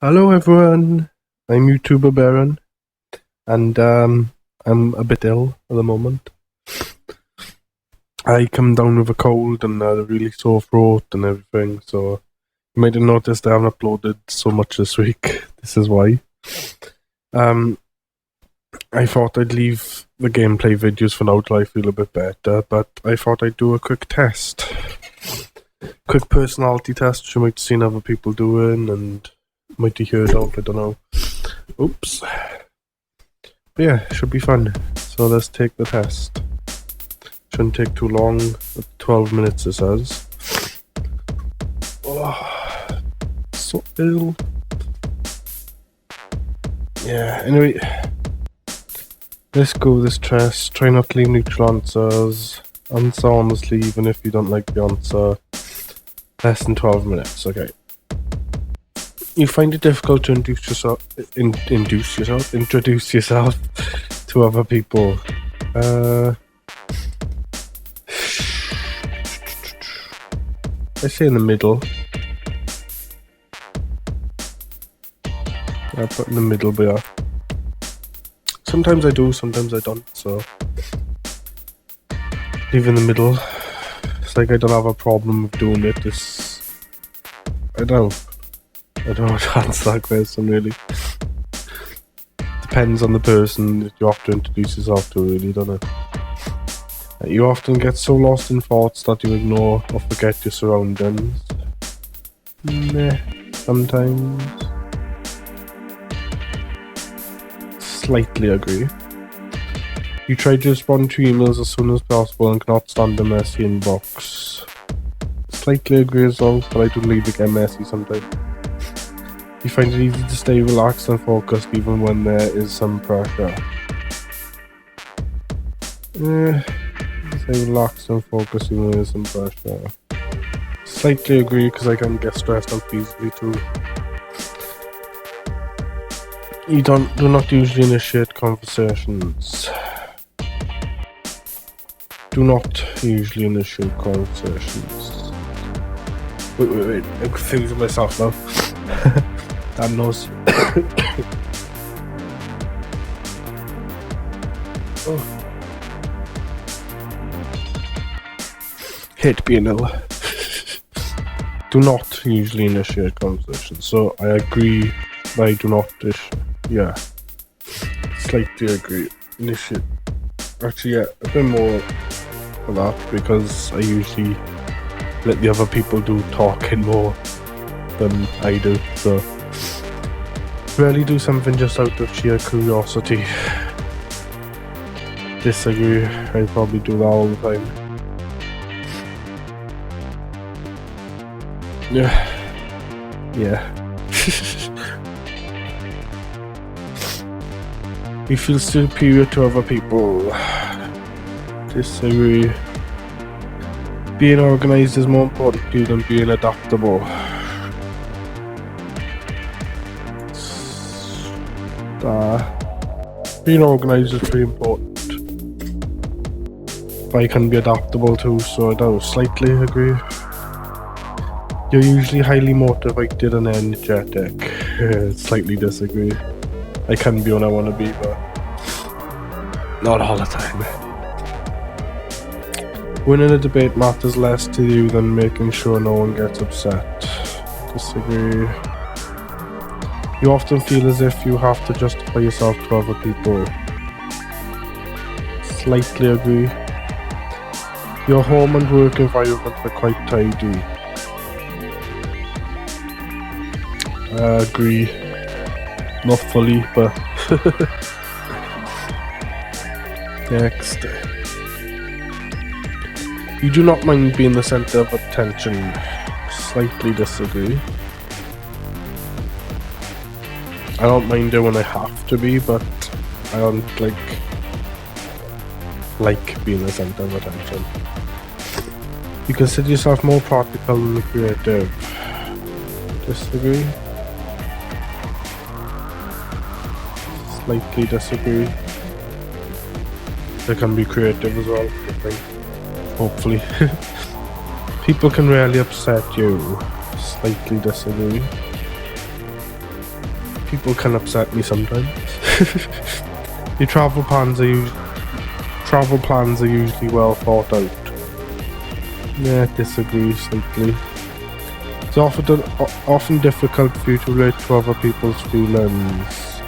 Hello everyone, I'm YouTuber Baron, and I'm a bit ill at the moment. I come down with a cold and a really sore throat and everything, so you might have noticed I haven't uploaded so much this week. This is why. I thought I'd leave the gameplay videos for now till I feel a bit better, but I thought I'd do a quick test. Quick personality test you might have seen other people doing and might have heard of, I don't know. Oops. But yeah, should be fun. So let's take the test. Shouldn't take too long. 12 minutes it says. Oh, so ill. Yeah, anyway. Let's go with this test. Try not to leave neutral answers. Answer honestly even if you don't like the answer. Less than 12 minutes, okay. You find it difficult to introduce yourself to other people. I say in the middle. I put in the middle, but yeah. Sometimes I do, sometimes I don't, so leave in the middle. It's like I don't have a problem with doing it. I don't know how to answer that question, really. Depends on the person that you have to introduce yourself to, really, don't it? You often get so lost in thoughts that you ignore or forget your surroundings. Meh, sometimes. Slightly agree. You try to respond to emails as soon as possible and cannot stand a messy inbox. Slightly agree as well, but I do leave it get messy sometimes. You find it easy to stay relaxed and focused even when there is some pressure. Stay relaxed and focused even when there is some pressure. Slightly agree because I can get stressed out easily too. You do not usually initiate conversations. Do not usually initiate conversations. Wait, I'm confusing myself now. Damn nose. Oh. Hate being ill. Do not usually initiate conversations. So I agree that I do not yeah. Slightly agree. Initiate. Actually, yeah, a bit more for that because I usually let the other people do talking more than I do, so rarely do something just out of sheer curiosity. Disagree, I probably do that all the time. Yeah. You feel superior to other people. Disagree. Being organized is more important to you than being adaptable. Being organized is very important. But I can be adaptable too, so I don't slightly agree. You're usually highly motivated and energetic. Slightly disagree. I can be when I want to be, but not all the time. Winning a debate matters less to you than making sure no one gets upset. Disagree. You often feel as if you have to justify yourself to other people. Slightly agree. Your home and work environment are quite tidy. Agree. Not fully, but next. You do not mind being the center of attention. Slightly disagree. I don't mind it when I have to be, but I don't like being the center of attention. You consider yourself more practical than creative. Disagree. Slightly disagree. They can be creative as well, I think. Hopefully. People can rarely upset you. Slightly disagree. People can upset me sometimes. Your travel plans are usually well thought out. Yeah, disagree slightly. It's often difficult for you to relate to other people's feelings.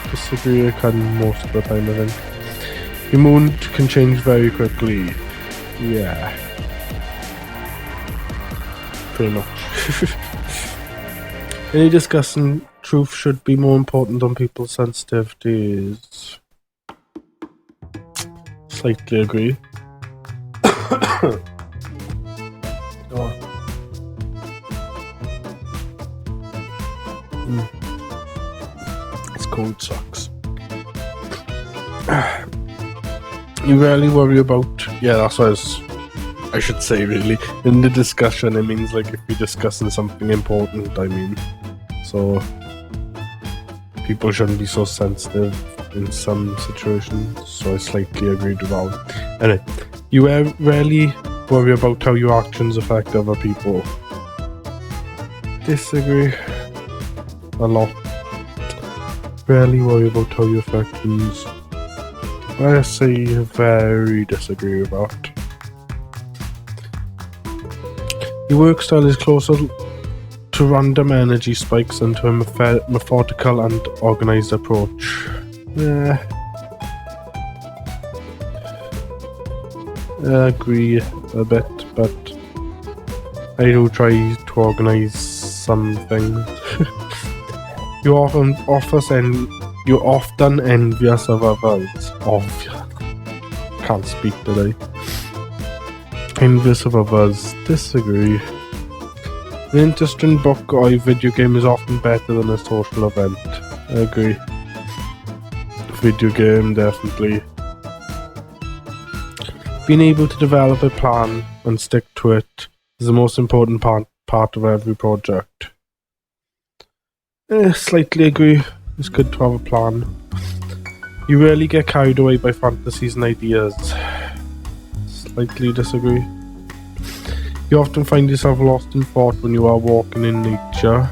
Disagree, I can most of the time, I think. Your mood can change very quickly. Yeah. Pretty much. Any discussing truth should be more important than people's sensitivities. Slightly agree. Oh. This cold sucks. You rarely worry about... Yeah, that's what I should say, really. In the discussion, it means like if you're discussing something important, I mean. So, people shouldn't be so sensitive in some situations, so I slightly agreed with that. Anyway, you rarely worry about how your actions affect other people. Disagree. A lot. Rarely worry about how your actions... I say very disagree with that. Your work style is closer to random energy spikes than to a methodical and organised approach. Yeah. I agree a bit, but I do try to organise some things. You're often envious of others. Can't speak today. Envious of others. Disagree. An interesting book or a video game is often better than a social event. I agree. Video game, definitely. Being able to develop a plan and stick to it is the most important part of every project. Slightly agree. It's good to have a plan. You rarely get carried away by fantasies and ideas. Slightly disagree. You often find yourself lost in thought when you are walking in nature.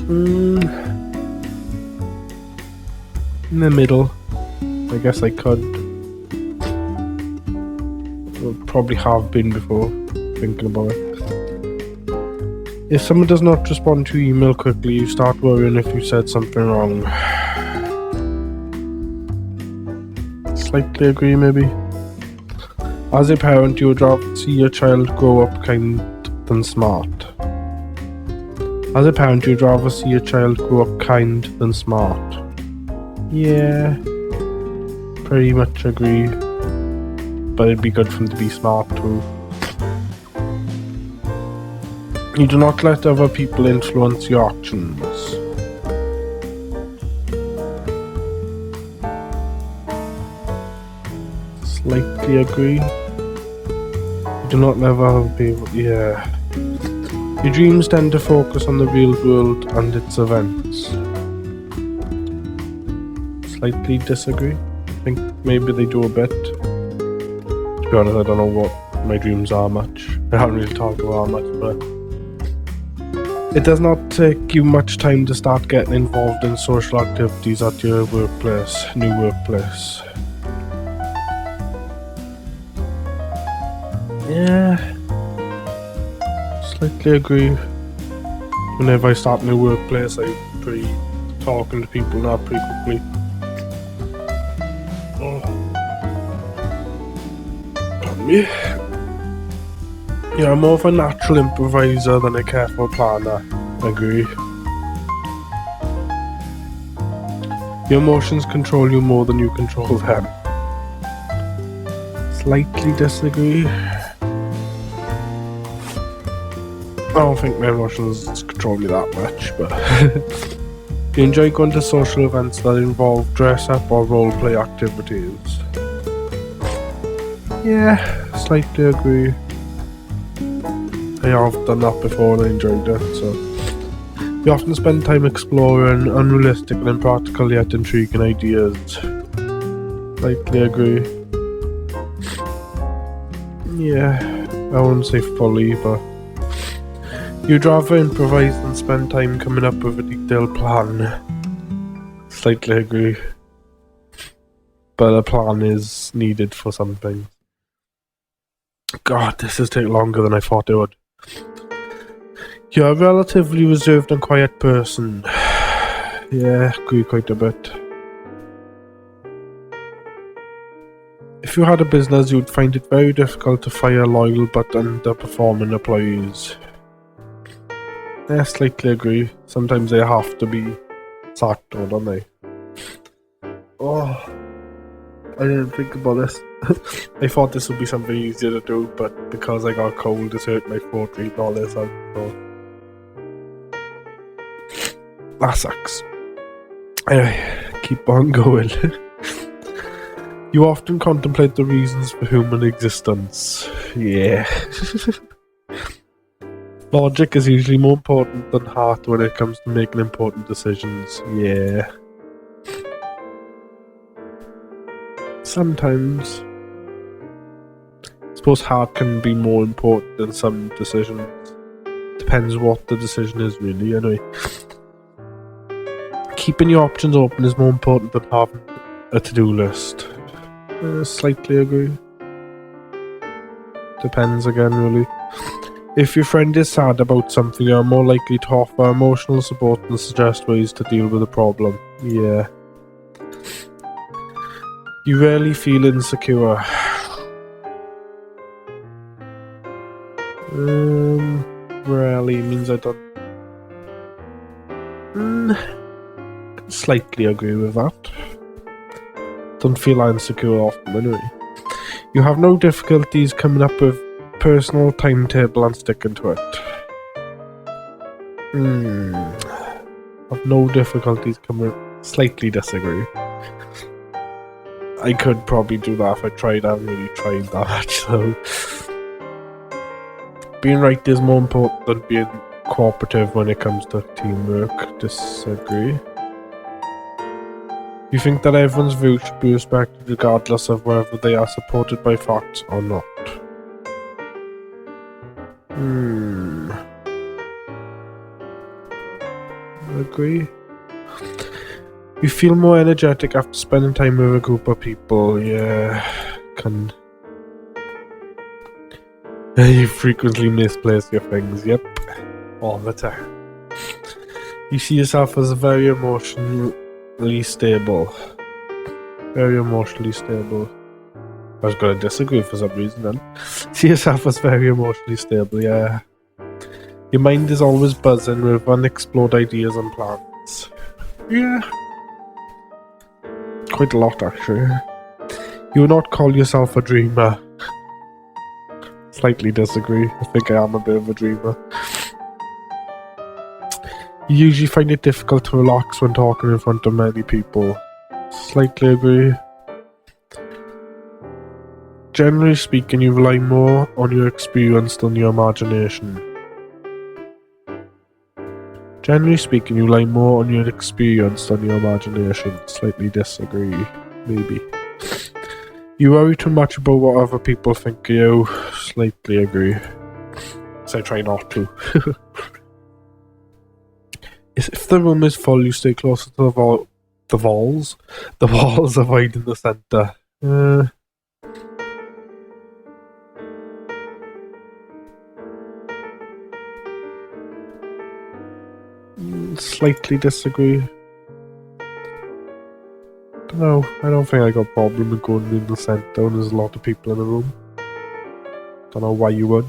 In the middle. I guess I could. Probably have been before, thinking about it. If someone does not respond to your email quickly, you start worrying if you said something wrong. Slightly agree, maybe. As a parent, you would rather see your child grow up kind than smart. As a parent, you'd rather see your child grow up kind than smart. Yeah, pretty much agree. But it'd be good for them to be smart too. You do not let other people influence your actions. Slightly agree. You do not let other people... Yeah. Your dreams tend to focus on the real world and its events. Slightly disagree. I think maybe they do a bit. To be honest, I don't know what my dreams are much. I haven't really talked about that much, but... It does not take you much time to start getting involved in social activities at your workplace, new workplace. Yeah, slightly agree. Whenever I start a new workplace, I'm pretty talking to people now pretty quickly. Pardon me. Yeah, I'm more of a natural improviser than a careful planner. Agree. Your emotions control you more than you control them. Slightly disagree. I don't think my emotions control me that much, but... You enjoy going to social events that involve dress-up or role-play activities. Yeah, slightly agree. I have done that before and I enjoyed it, so... You often spend time exploring unrealistic and impractical yet intriguing ideas. Slightly agree. Yeah, I wouldn't say fully, but you'd rather improvise than spend time coming up with a detailed plan. Slightly agree. But a plan is needed for something. God, this has taken longer than I thought it would. You're a relatively reserved and quiet person. Yeah, agree quite a bit. If you had a business, you'd find it very difficult to fire loyal but underperforming employees. Yeah, slightly agree. Sometimes they have to be sacked, don't they? Oh, I didn't think about this. I thought this would be something easier to do, but because I got cold, it's hurt my throat reading all this out, so that sucks. Anyway, keep on going. You often contemplate the reasons for human existence. Yeah. Logic is usually more important than heart when it comes to making important decisions. Yeah. Sometimes. I suppose heart can be more important than some decisions. Depends what the decision is, really, anyway. Keeping your options open is more important than having a to-do list. Slightly agree. Depends again, really. If your friend is sad about something, you're more likely to offer emotional support and suggest ways to deal with the problem. Yeah. You rarely feel insecure. Rarely means I don't... Slightly agree with that. Don't feel insecure often, anyway. You have no difficulties coming up with personal timetable and sticking to it. Have no difficulties coming. Slightly disagree. I could probably do that if I tried. I haven't really tried that much, so being right is more important than being cooperative when it comes to teamwork. Disagree. You think that everyone's view should be respected regardless of whether they are supported by facts or not. Agree. You feel more energetic after spending time with a group of people. Yeah, can. You frequently misplace your things. Yep, all the time. You see yourself as very emotionally stable. Very emotionally stable. I was going to disagree for some reason then. See yourself as very emotionally stable, yeah. Your mind is always buzzing with unexplored ideas and plans. Yeah. Quite a lot, actually. You would not call yourself a dreamer. Slightly disagree. I think I am a bit of a dreamer. You usually find it difficult to relax when talking in front of many people. Slightly agree. Generally speaking, you rely more on your experience than your imagination. Generally speaking, you rely more on your experience than your imagination. Slightly disagree. Maybe. You worry too much about what other people think of you. Slightly agree. So I try not to. If the room is full, you stay closer to the walls. The walls avoiding the centre. Slightly disagree. No, I don't think I got a problem with going in the centre when there's a lot of people in the room. Don't know why you would.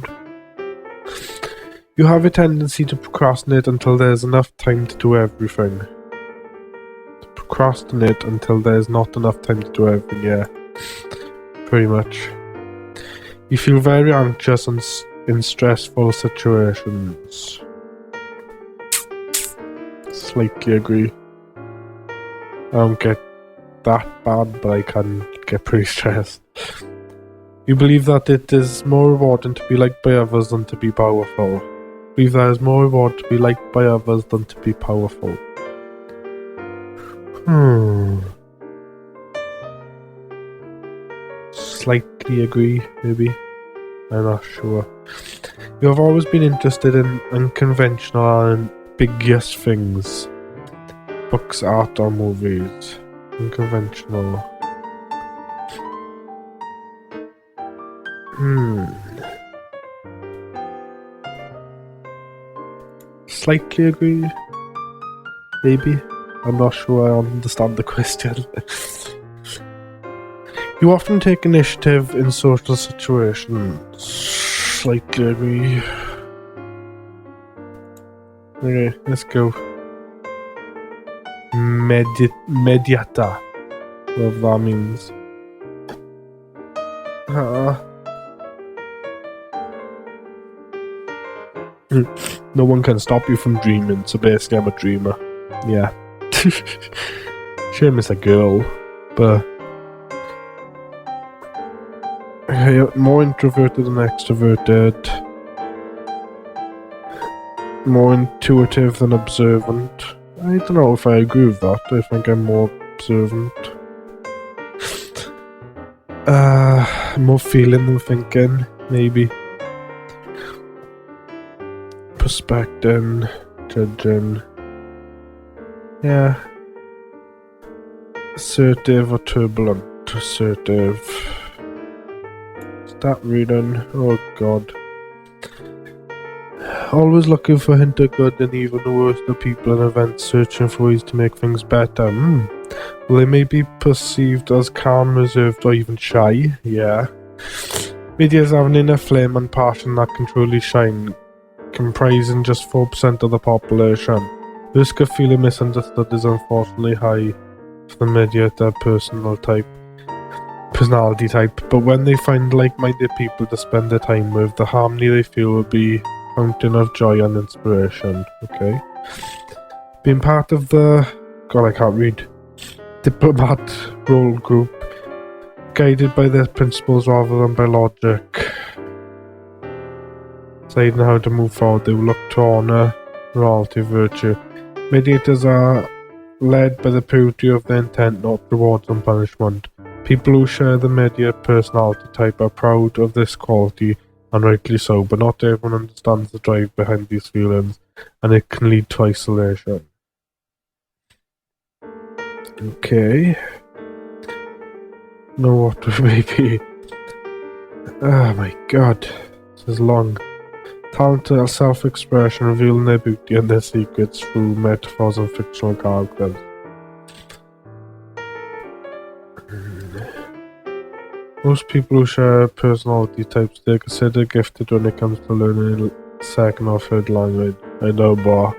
You have a tendency to procrastinate until there's enough time to do everything. To procrastinate until there's not enough time to do everything, yeah. Pretty much. You feel very anxious in stressful situations. Slightly agree. I don't get that bad, but I can get pretty stressed. You believe that it is more rewarding to be liked by others than to be powerful. You believe that it is more rewarding to be liked by others than to be powerful. Slightly agree, maybe. I'm not sure. You have always been interested in unconventional and ambiguous things. Books, art, or movies. Unconventional. Slightly agree. Maybe. I'm not sure I understand the question. You often take initiative in social situations. Slightly agree. Okay, let's go. Mediata. Whatever that means. No one can stop you from dreaming, so basically I'm a dreamer. Yeah. Shame it's a girl, but... more introverted than extroverted. More intuitive than observant. I don't know if I agree with that. I think I'm more observant. More feeling than thinking, maybe. Perspecting, judging. Yeah. Assertive or turbulent. Assertive. Start reading. Oh god. Always looking for a hint of good in even the worst of people and events, searching for ways to make things better. Well, they may be perceived as calm, reserved, or even shy. Yeah. Media have an inner flame and passion that can truly shine, comprising just 4% of the population. The risk of feeling misunderstood is unfortunately high for the mediator personality type, but when they find like-minded people to spend their time with, the harmony they feel will be a fountain of joy and inspiration. Okay. Being part of the... God, I can't read. Diplomat role group, guided by their principles rather than by logic. Deciding how to move forward, they will look to honour, morality, virtue. Mediators are led by the purity of their intent, not rewards and punishment. People who share the media personality type are proud of this quality, and rightly so, but not everyone understands the drive behind these feelings, and it can lead to isolation. Okay. Know what we may be. Oh my god. This is long. Talented self-expression, revealing their beauty and their secrets through metaphors and fictional characters. Most people who share personality types, they're considered gifted when it comes to learning a second or third language. I know, but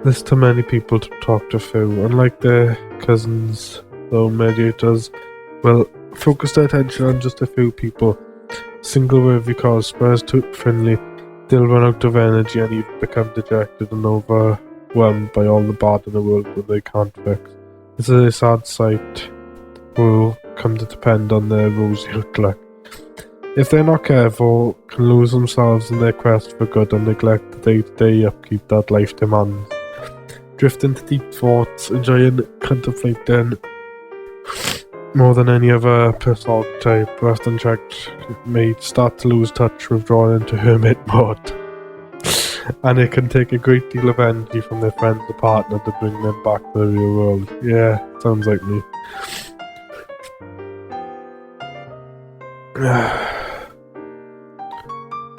there's too many people to talk to through. Unlike their cousins, though, mediators will focus their attention on just a few people. Single word because, whereas too friendly, they'll run out of energy and even become dejected and overwhelmed by all the bad in the world that they can't fix. It's a sad sight. Will come to depend on their rosy outlook. If they're not careful, can lose themselves in their quest for good and neglect the day-to-day upkeep that life demands. Drift into deep thoughts, enjoying contemplating more than any other personality type. Rest unchecked may start to lose touch, withdrawing into hermit mode. And it can take a great deal of energy from their friends or partner to bring them back to the real world. Yeah, sounds like me.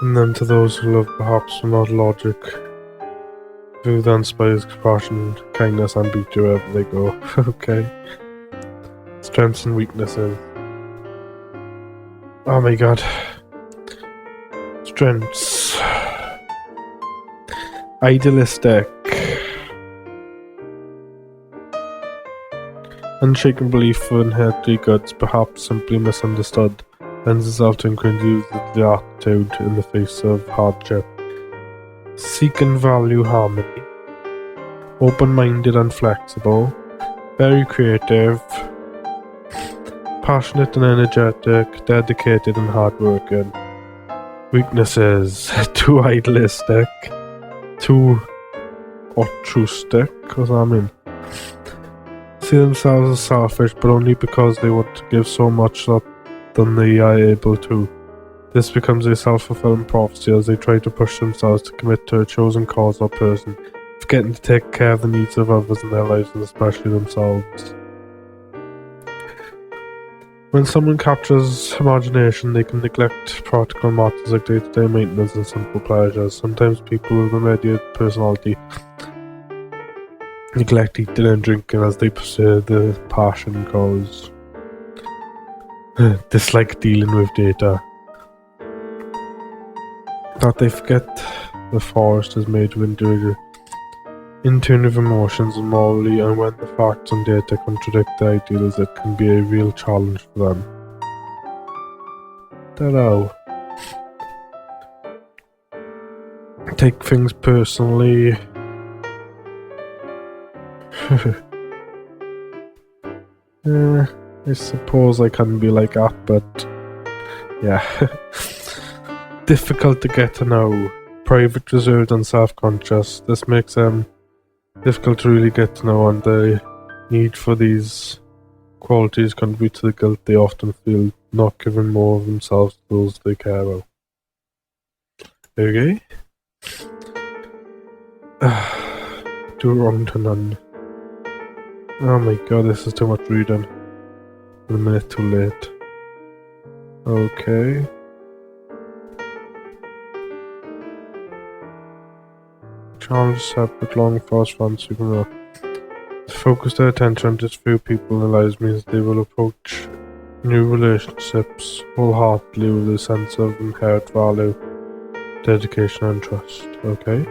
And then to those who love perhaps not logic, who then inspires compassion, kindness and beauty wherever they go. Okay. Strengths and weaknesses. Oh my god. Strengths. Idealistic. Unshaken belief in hereditary goods, perhaps simply misunderstood, lends itself to incredulity attitude in the face of hardship. Seek and value harmony. Open-minded and flexible. Very creative. Passionate and energetic. Dedicated and hardworking. Weaknesses. Too idealistic. Too altruistic. What's that mean? See themselves as selfish, but only because they want to give so much that than they are able to. This becomes a self-fulfilling prophecy as they try to push themselves to commit to a chosen cause or person, forgetting to take care of the needs of others in their lives and especially themselves. When someone captures imagination, they can neglect practical matters like day-to-day maintenance and simple pleasures. Sometimes people with a mediate personality neglect eating and drinking as they pursue the passion cause. Dislike dealing with data. That they forget the forest is made of intuitive emotions and morally, and when the facts and data contradict the ideals, it can be a real challenge for them. Dunno. Take things personally. I suppose I can be like that, but yeah. Difficult to get to know. Private, reserved, and self-conscious. This makes them difficult to really get to know, and the need for these qualities contribute to the guilt they often feel, not giving more of themselves to those they care about. Okay? Do wrong to none. Oh my god, this is too much reading. A minute too late. Okay. Challenge separate long fast runs you can rock. To focus their attention on just few people in their lives means they will approach new relationships wholeheartedly with a sense of inherent value, dedication and trust. Okay?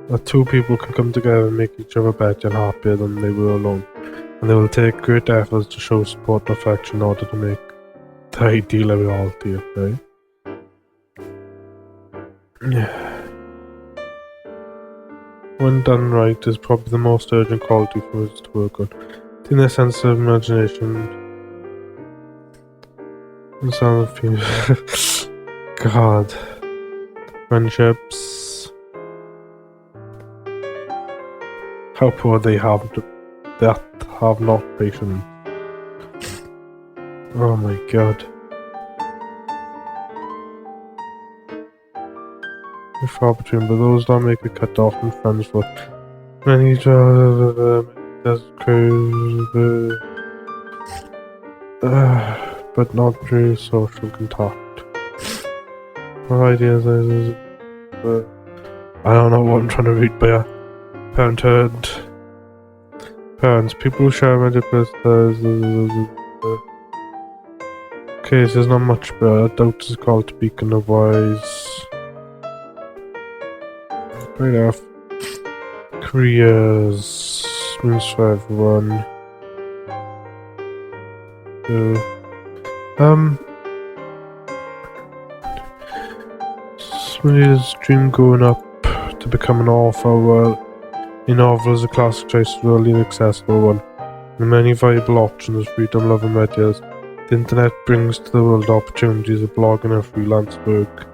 That two people can come together and make each other better and happier than they were alone, and they will take great efforts to show support and affection in order to make the ideal a reality. Okay? When done right, is probably the most urgent quality for us to work on. In their sense of imagination and sound of feelings. God. Friendships. How poor they have that have not patience. Oh my god. Far between, but those that make a cut off and friends for many but not through social contact. My ideas is I don't know what I'm trying to read, but yeah. Parenthood. Parents. People who share medical okay, so there's not much, but doubt is called to beacon of wise. Right off. Careers means for everyone. Somebody's dream growing up to become an author. Well, a novel is a classic choice, a really inaccessible one. There are many viable options, freedom, love and ideas. The internet brings to the world opportunities of blogging and freelance work.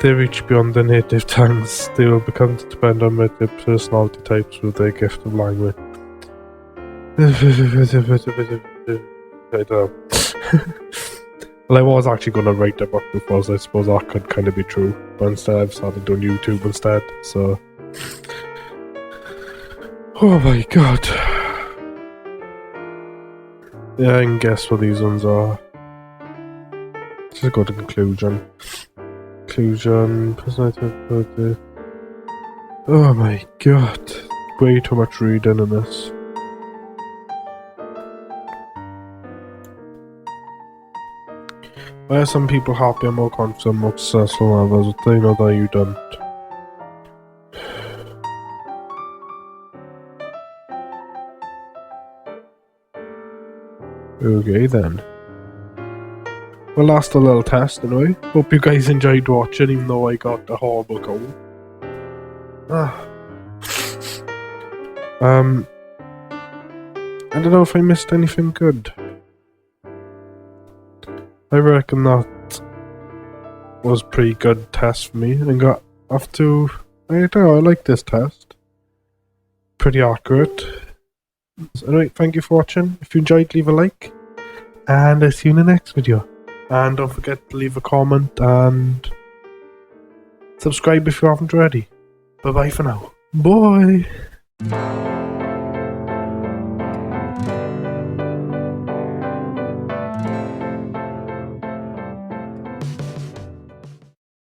They reach beyond their native tongues, they will become to depend on their personality types with their gift of language. I don't know. Well, I was actually going to write a book before, so I suppose that could kind of be true. But instead I've started doing YouTube instead, so... Oh my god. Yeah, I can guess what these ones are. Let's just go to conclusion. Personality. Oh my god. Way too much reading in this. Why are some people happier, more confident, more successful than others, but they know that you don't? Okay then. Well, that's the little test anyway. Hope you guys enjoyed watching, even though I got a horrible cold. I don't know if I missed anything good. I reckon that was a pretty good test for me. I got up to... I don't know, I like this test. Pretty accurate. So anyway, thank you for watching. If you enjoyed, leave a like. and I'll see you in the next video. And don't forget to leave a comment and subscribe if you haven't already. Bye bye for now. Bye.